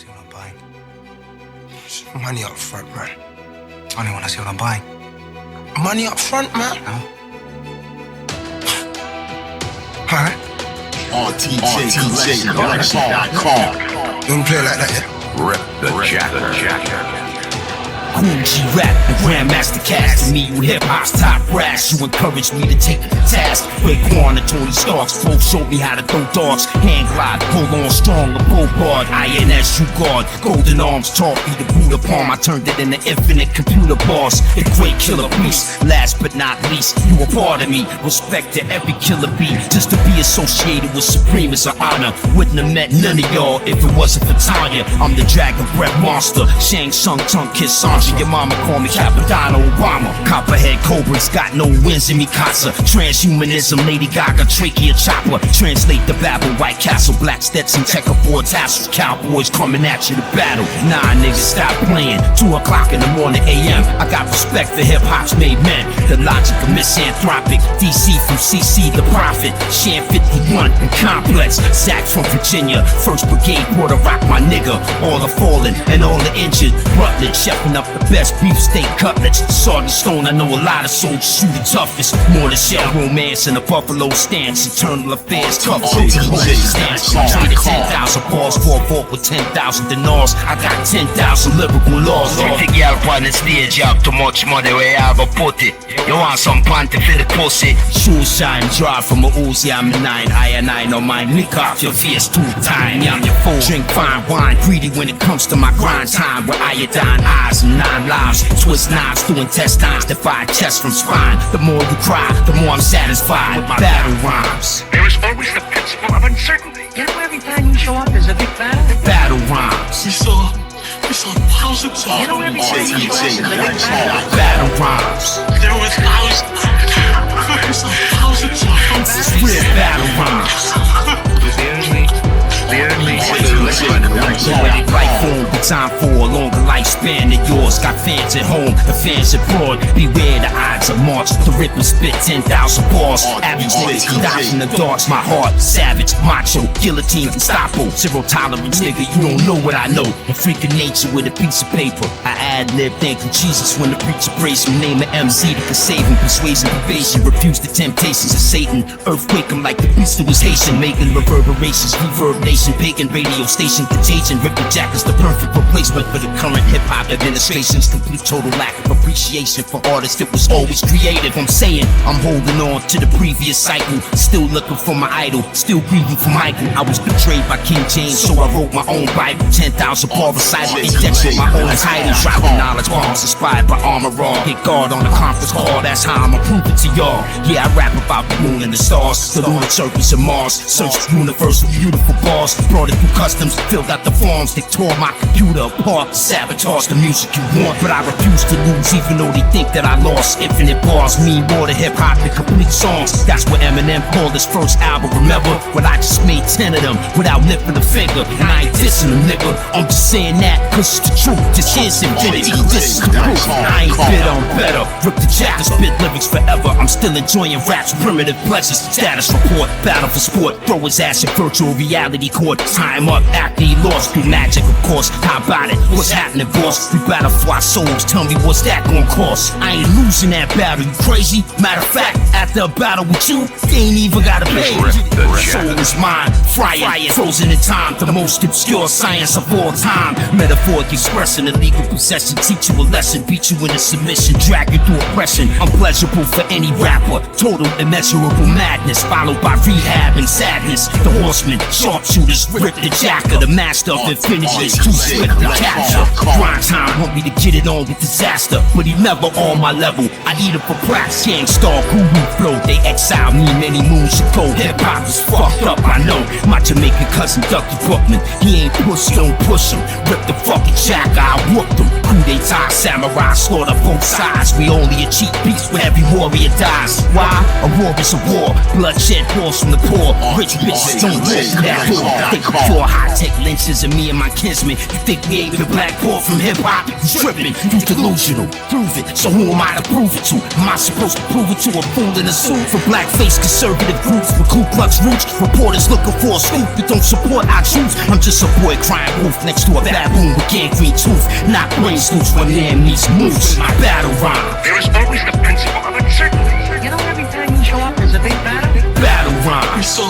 see what I'm buying. Money up front, man. Only when I see what I'm buying. Money up front, man. No? Alright. RTJcollection.com. You don't play like that, yeah? Rip the jacker. Cool G rap, the Grandmaster Cast. To me, you hip-hop's top brass. You encourage me to take it to task. Ray Quan and Tony Starks both showed me how to throw darts. Hand glide, pull on strong, a bull guard. INS, you guard. Golden arms taught me to boot upon. I turned it into infinite computer boss. The great killer beast. Last but not least, you a part of me. Respect to every killer bee. Just to be associated with Supreme is an honor. Wouldn't have met none of y'all if it wasn't for Tanya. I'm the dragon breath monster. Shang Tsung tongue kiss Sanji. Your mama call me Capadonna Obama. Copperhead Cobras got no wins in me casa. Transhumanism, Lady Gaga, trachea chopper. Translate the Babel, White Castle, Black Stetson, checkerboard tassels. Cowboys coming at you to battle. Nah, niggas, stop playing. 2 o'clock in the morning AM. I got respect for hip-hop's made men. The logic of misanthropic. DC from CC, the prophet. Shan 51 and Complex. Zach from Virginia. 1st Brigade, Puerto Rock, my nigga. All the fallen and all the injured. Rutland, chefing up the best beefsteak cutlets. Sergeant Stone, I know a lot of soldiers who the toughest. More than shell romance and a buffalo stance. Internal affairs, tough stance. Traded 10,000 balls for a vault with 10,000 dinars. I got 10,000 lyrical laws. The girl on the stage, you have too much money where you have a put it. You want some panty for the pussy. Shoes shine dry from a Uzi, I'm a 9. I don't mind. Lick off your face 2 times. I'm your fool. Drink fine wine, greedy when it comes to my grind time. With iodine eyes and 9 lives. Twist knives through intestines, defy chest from spine. The more you cry, the more I'm satisfied with my battle rhymes. There is always the principle of uncertainty. You know, every time you show up, there's a big battle. Battle rhymes. We saw thousands of You know, every time you show up, there's a big battle. Battle rhymes. There were thousands of Real battle rhymes. Right form, but time for a longer lifespan than yours. Got fans at home, the fans abroad. Beware the odds of March. The Ripper spit 10,000 bars. Average niggas can die from the darts. My heart, savage, macho, guillotine, Gestapo. Zero tolerance, nigga, you don't know what I know. A freak of nature with a piece of paper. I ad-lib, thank you Jesus when the preacher prays him. Name an MC that can save him. Persuasion, evasion, refuse the temptations of Satan. Earthquake him like the beast that was Haitian. Making reverberations, reverb nation, pagan radio station, contagion. Ripper Jack is the perfect replacement for the current hip-hop administration's complete total lack of appreciation for artists that was always creative. I'm saying I'm holding on to the previous cycle, still looking for my idol, still grieving for Michael. I was betrayed by King James, so I wrote my own Bible. 10,000 bar recital, index with my own title. Tribal knowledge bombs inspired by armor raw. Hit guard on the conference call, that's how I'ma prove it to y'all. Yeah, I rap about the moon and the stars, the lunar surface of Mars. Search for universal beautiful bars, brought it through customs, filled out the forms. They tore my computer apart, sabotage the music you want. But I refuse to lose even though they think that I lost. Infinite bars mean more to hip-hop than complete songs. That's what Eminem called his first album, remember? When I just made 10 of them without lifting a finger. And I ain't dissing them, nigga, I'm just saying that cause it's the truth. This is infinity, this is the proof. I ain't bitter, I'm better. Rip the jack, spit lyrics forever. I'm still enjoying rap's primitive pleasures. Status report, battle for sport. Throw his ass in virtual reality court. Time up after he lost through magic, of course. How about it? What's happening, boss? We battle for our souls. Tell me what's that gonna cost? I ain't losing that battle, you crazy? Matter of fact, after a battle with you, they ain't even gotta pay. Soul is mine, fry it, frozen in time. The most obscure science of all time. Metaphoric expression, illegal possession. Teach you a lesson, beat you into submission, drag you through oppression. Unpleasurable for any rapper. Total immeasurable madness, followed by rehab and sadness. The horsemen, sharpshooters, rip the jacker. The master of infinity is too swift to capture. Grind time want me to get it on with disaster, but he never on my level. I need him for practice. Gangstar, guru flow. They exiled me many moons ago. Hip hop is fucked up, I know. My Jamaican cousin Ducky Brookman, he ain't push, don't push him. Rip the fucking jacker, I whooped him. Coup d'etat, samurai, slaughter both sides. We only a cheap beast when every warrior dies. Why? A war is a war. Bloodshed pours from the poor. Rich bitches don't live through that door. They cure high-tech lynches and me and my kinsmen. You think we ain't been blackballed from hip-hop? You tripping, you delusional, prove it. So who am I to prove it to? Am I supposed to prove it to a fool in a suit? For blackface conservative groups with Ku Klux roots, reporters looking for a scoop that don't support our truth. I'm just a boy crying wolf next to a baboon with gangrene tooth. Not brains loose when man meets moose. My battle rhyme. There is always the principle of uncertainty. You know, every time you show up, there's a big battle. Battle rhyme. We saw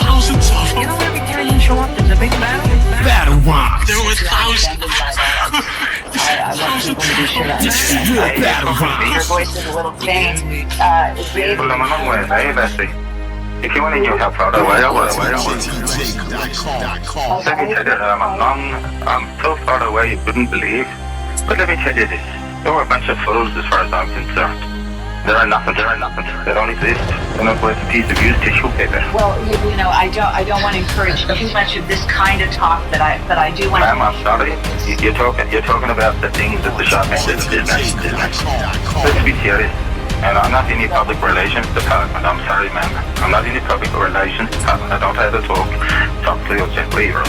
thousands of them. You know, every time you show up, there's a big battle. Battle rhyme. There were thousands. This is real battle rhyme. Your voice is a little faint. It's really If you want to know how proud I am, let me tell you, I'm so far away you wouldn't believe. But let me tell you this, they were a bunch of fools as far as I'm concerned. There are nothing. They don't exist. They're not worth a piece of used tissue paper. well, you know, I don't want to encourage too much of this kind of talk, but I do want Ma'am, I'm sorry. You're talking about the things that the shop end of the business. Let's be serious. And I'm not in the public relations department. I'm sorry, ma'am. I'm not in the public relations department. I don't have to talk softly or gently or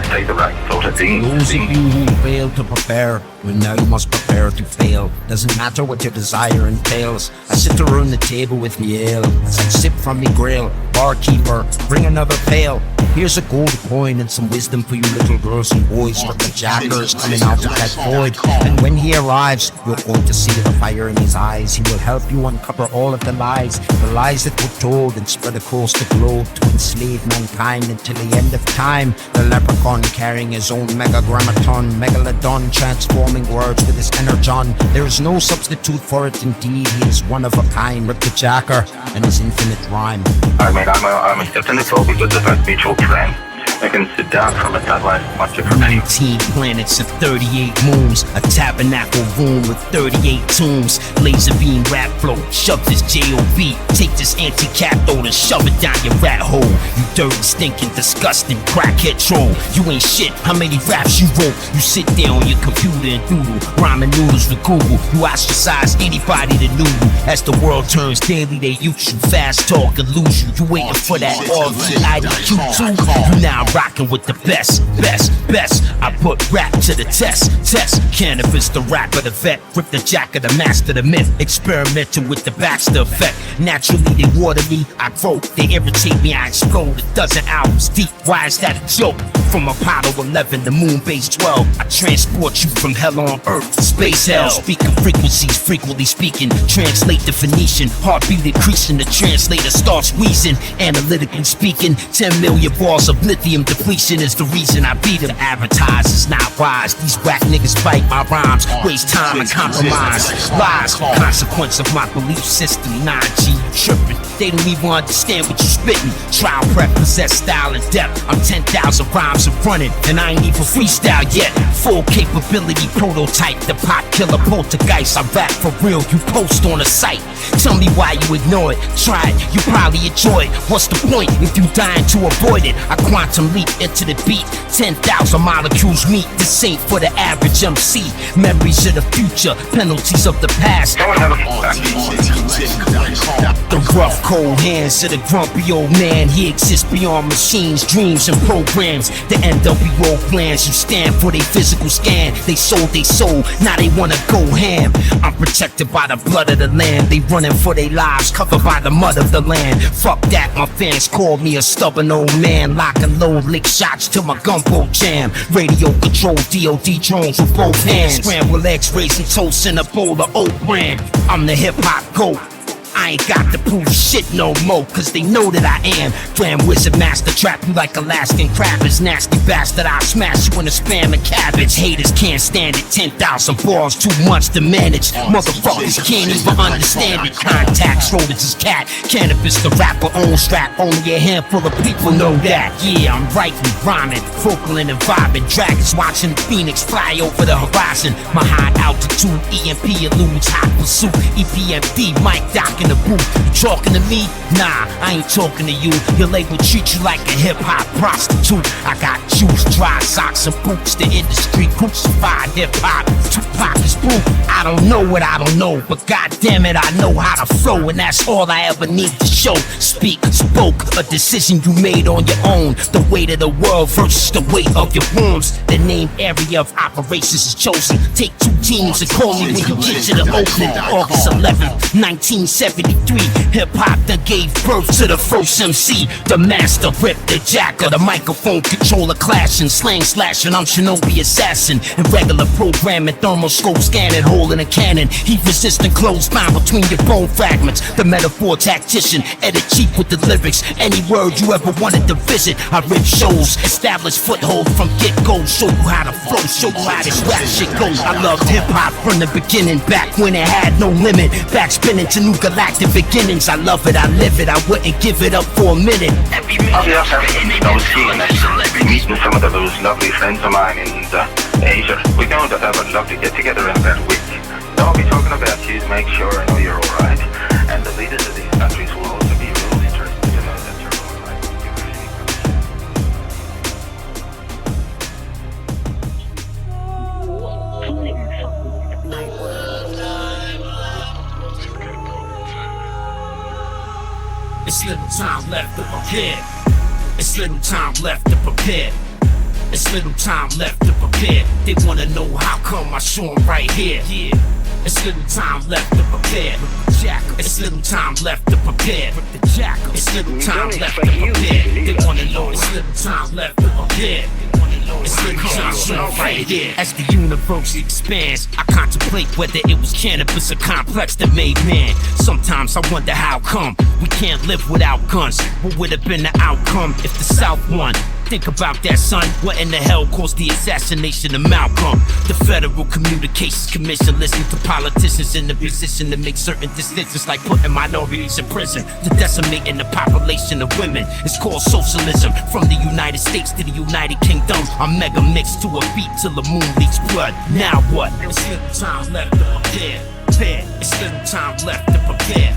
say the right sort of thing. Those of you who fail to prepare, well, now you must prepare to fail. Doesn't matter what your desire entails. I sit around the table with me ale as I sip from me grail. Barkeeper, bring another pail. Here's a gold coin and some wisdom for you little girls and boys. For the jackers coming out of that void. And when he arrives, you're going to see the fire in his eyes. He will help you uncover all of the lies that were told and spread across the globe to enslave mankind until the end of time. The leprechaun carrying his own megagrammaton, megalodon transforming words with his energon. There is no substitute for it indeed. He is one of a kind, Rip the Jacker and his infinite rhyme. I mean, I'm accepting this all because it's a mutual friend. I can sit down from a satellite and watch it for 19 planets and 38 moons, a tabernacle room with 38 tombs. Laser beam rap flow, shove this J.O.B. Take this anti-cathode and shove it down your rat hole. You dirty, stinking, disgusting crackhead troll. You ain't shit, how many raps you wrote? You sit there on your computer and doodle ramen noodles with Google. You ostracize anybody that knew you. As the world turns daily, they use you, fast talk and lose you. You waiting for that RVIDQ too? You now rocking with the best. I put rap to the test. Canibus, the rapper, the vet. Rip the Jacker, the master, the myth. Experimental with the Baxter effect. Naturally, they water me, I grow. They irritate me, I explode. A dozen albums deep, why is that a joke? From Apollo 11 to Moon Base 12, I transport you from hell on earth to space hell. Speaking frequencies, frequently speaking. Translate the Phoenician, heartbeat increasing. The translator starts wheezing. Analytically speaking, 10 million bars of lithium depletion is the reason I beat them. Advertise is not wise. These whack niggas fight my rhymes, waste time and compromise. Lies, consequence of my belief system. 9G tripping, they don't even understand what you spitting. Trial prep, possess style and depth. I'm 10,000 rhymes in running, and I ain't even freestyle yet. Full capability prototype, the pop killer poltergeist. I rap for real, you post on the site. Tell me why you ignore it. Try it, you probably enjoy it. What's the point if you dying to avoid it? I quantum leap into the beat. 10,000 molecules meet. This ain't for the average MC. Memories of the future, penalties of the past. The rough, cold hands of the grumpy old man. He exists beyond machines, dreams, and programs. The NWO plans, you stand for their physical scan. They sold their soul, now they wanna go ham. I'm protected by the blood of the land. They running for their lives, covered by the mud of the land. Fuck that, my fans call me a stubborn old man. Lock and load, lick shots to my gumbo jam. Radio control, DOD drones with both hands. Scramble eggs, raisin toast in a bowl of oat bran. I'm the hip hop goat. I ain't got to prove shit no more, cause they know that I am. Grand wizard master, trap you like Alaskan crabbers. Nasty bastard, I smash you in a spam and cabbage. Haters can't stand it, 10,000 bars, too much to manage. Motherfuckers can't even understand it. Contact, Schroeder's his cat. Canibus, the rapper, owns strap. Only a handful of people know that. Yeah, I'm writing, rhyming, vocal and vibing. Dragons watching the phoenix fly over the horizon. My high altitude, EMP eludes hot pursuit. EPMD, Mike Doc in the booth. You talking to me? Nah, I ain't talking to you. Your label treat you like a hip-hop prostitute. I got juice, dry socks, and boots. The industry crucified hip-hop. Tupac is proof. I don't know what I don't know, but goddamn it, I know how to flow, and that's all I ever need to show. Speak, spoke, a decision you made on your own. The weight of the world versus the weight of your wounds. The named area of operations is chosen. Take 2 teams and call me when you get to the Oakland. August 11th, 1973. Hip-hop that gave birth to the first MC. The master, Rip the Jacker. The microphone controller clashing. Slang slashing, I'm Shinobi assassin. And regular programming, thermoscope scanning, holding a cannon. Heat resistant, closed bound between your bone fragments. The metaphor tactician, edit cheap with the lyrics. Any word you ever wanted to visit, I rip shows. Establish foothold from get-go. Show you how to flow, show you how this rap shit goes. I loved hip-hop from the beginning, back when it had no limit. Back spinning to new galactic beginnings. I love it, I live it, I wouldn't give it up for a minute. I was seeing meeting some of those lovely friends of mine in Asia. We're going to have a lovely get together in that week. I'll be talking about you to make sure I know you're alright. And the leaders of these countries will also be really interested to know that you're alright. It's little time left to prepare. It's little time left to prepare. It's little time left to prepare. They wanna know how come I show 'em right here. Yeah. It's little time left to prepare. It's little time left to prepare. It's little time left to prepare. They wanna know it's little time left to prepare. It's little time show right here. As the universe expands, I contemplate whether it was cannabis or complex that made man. Sometimes I wonder how come we can't live without guns. What would have been the outcome if the South won? Think about that, son. What in the hell caused the assassination of Malcolm? The Federal Communications Commission listening to politicians in the position to make certain decisions, like putting minorities in prison, to decimating the population of women. It's called socialism. From the United States to the United Kingdom, I'm mega mixed to a beat till the moon leaks blood. Now what? It's little time left to prepare. It's little time left to prepare.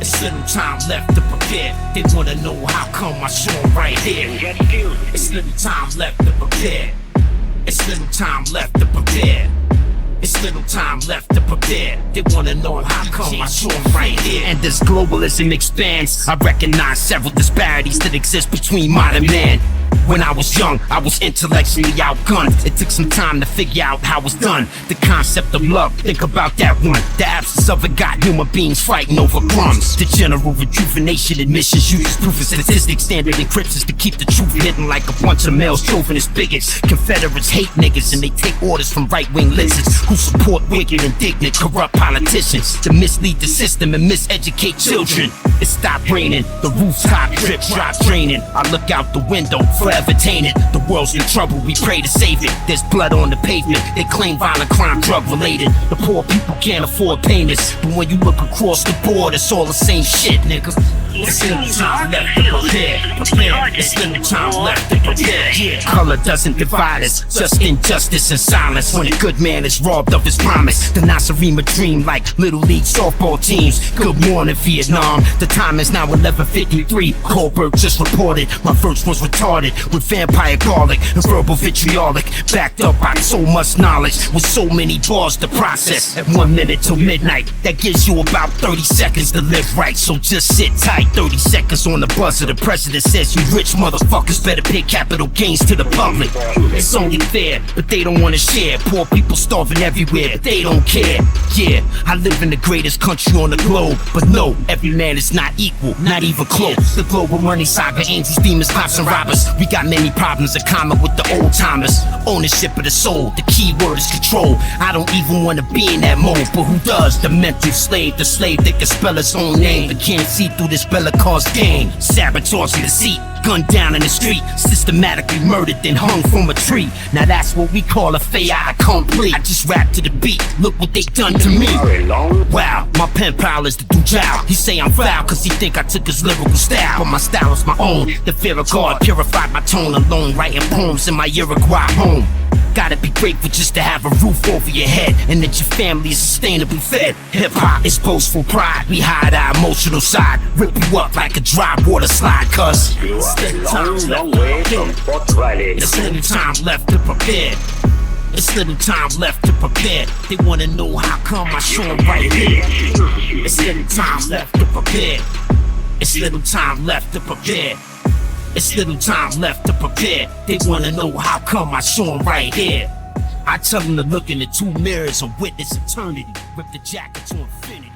It's little time left to prepare. They wanna know how come I show 'em right here. It's little time left to prepare. It's little time left to prepare. It's little time left to prepare. They wanna know how come I show 'em right here. And as globalism expands, I recognize several disparities that exist between modern man. When I was young, I was intellectually outgunned. It took some time to figure out how it's done. The concept of love, think about that one. The absence of it got human beings fighting over crumbs. The general rejuvenation admissions uses proof of statistics, standard encryptions to keep the truth hidden like a bunch of male chauvinist bigots. Confederates hate niggas and they take orders from right-wing lizards who support wicked, indignant, corrupt politicians to mislead the system and miseducate children. It stopped raining, the rooftop drip dropped draining. I look out the window, forever tainted. The world's in trouble, we pray to save it. There's blood on the pavement, they claim violent crime drug related. The poor people can't afford payments, but when you look across the board, it's all the same shit, nigga. It's little time left to prepare. It's little time left to prepare. Color doesn't divide us, just injustice and silence. When a good man is robbed of his promise, the Nasarima dream like little league softball teams. Good morning, Vietnam. The time is now 11:53. Colbert just reported my verse was retarded with vampire garlic and verbal vitriolic, backed up by so much knowledge with so many bars to process. At 1 minute till midnight, that gives you about 30 seconds to live right. So just sit tight. 30 seconds on the buzzer. The president says you rich motherfuckers better pay capital gains to the public. It's only fair, but they don't wanna share. Poor people starving everywhere, but they don't care. Yeah, I live in the greatest country on the globe, but no, every man is not equal, not even close. The global money saga, angels, demons, cops, and robbers. We got many problems in common with the old timers. Ownership of the soul, the key word is control. I don't even wanna be in that mode, but who does? The mental slave, the slave that can spell his own name, but can't see through this Bellicause game. Sabotage in the seat, gunned down in the street, systematically murdered then hung from a tree. Now that's what we call a fait accompli. I just rap to the beat, look what they done to me. Wow, my pen pal is the Dujal. He say I'm foul cause he think I took his lyrical style, but my style is my own. The fear of God purified my tone alone, writing poems in my Uruguay home. Gotta be grateful just to have a roof over your head and that your family is sustainably fed. Hip-hop is boastful pride. We hide our emotional side, rip you up like a dry water slide. Cause it's little time left to prepare. It's little time left to prepare. They wanna know how come I show 'em right here. It's little time left to prepare. It's little time left to prepare. It's little time left to prepare. They wanna know how come I show 'em right here. I tell them to look in the two mirrors and witness eternity. Rip the jacket to infinity.